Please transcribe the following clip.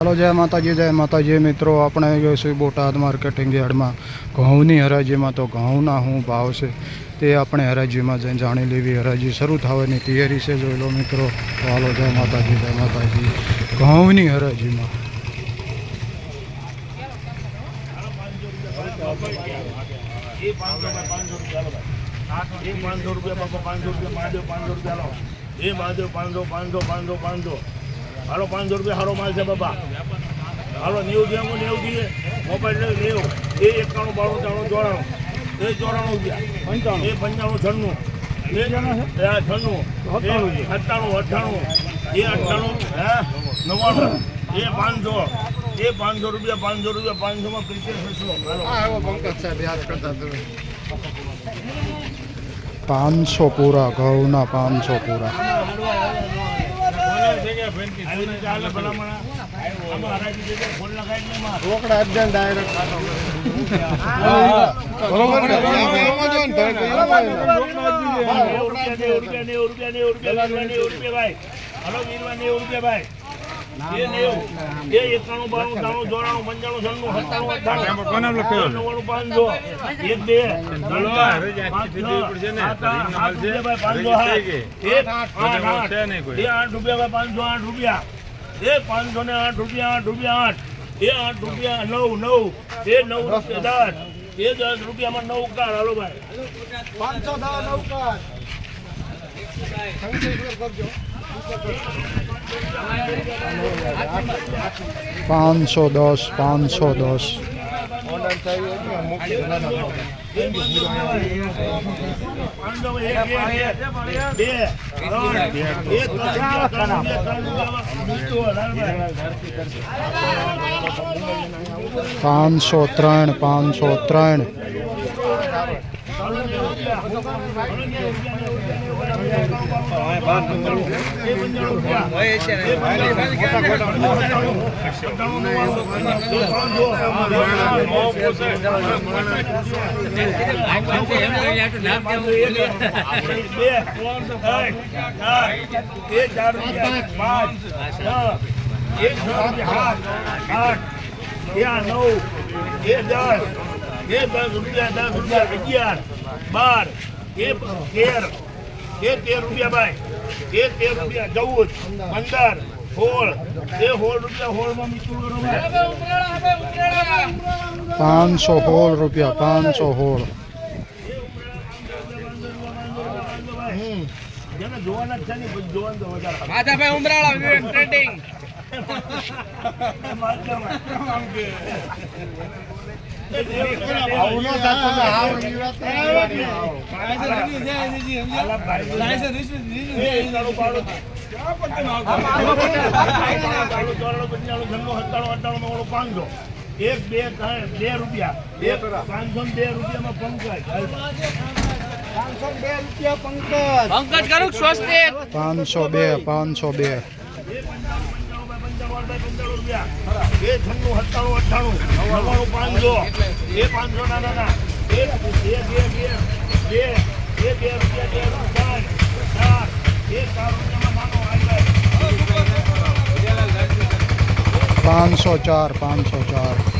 Hello जय माताजी मित्रों अपने गए छे बोटाद मार्केटिंग यार्ड में घऊनी हराजी में। तो घऊना शू भाव से ते अपने हराजी में जई जाणी लेवी। हराजी शुरू थवानी तैयारी से जो लो मित्रों। तो हालो जय माताजी घऊनी हराजी में। हालो 500 रुपया हारो माल है बाबा। हालो 90 दिए 90 दिए मोबाइल ले 90 ये 91 92 93 94 94 रुपया 95 ये 95 96 ये जाना है 96 97 98 ये 98 है 99 ये 500 ये 500 रुपया 500 में क्रिकेट फेसलो। हां वो पंकज साहब याद करता तो 500 पूरा घऊना 500 पूरा। रोकड़ा एकदम डायरेक्ट रुपया भाई ये 91 92 93 94 95 97 98 एक दे 8 रुपया 508 रुपया ये 500 ने 8 रुपया 8 रुपया 8 ये 8 रुपया 9 9 ये 9 रुपया 10 ये 10 रुपया में 9 का हालो भाई 510 9 का 510 510 503 503 ये 10 रुपया 11 12 ये 13 रुपया भाई ये 13 रुपया 14 15 16 ये 16 रुपया 16 में मिचू करो 516 रुपया 516 જેને જોવાના છે ને બધું જોવાનું તો વધારે માધાભાઈ ઉમરાળા વિવેક ટ્રેડિંગ एक 2 रुपया 502 रुपया में पंकज 502 रुपया पंकज करूँ स्वस्तिक 502 502 रुपया ये 96 97 98 500 ये 500 ना ना ना ये 2 रुपया 4 ये 4 रुपया में मानो आ गए 504 504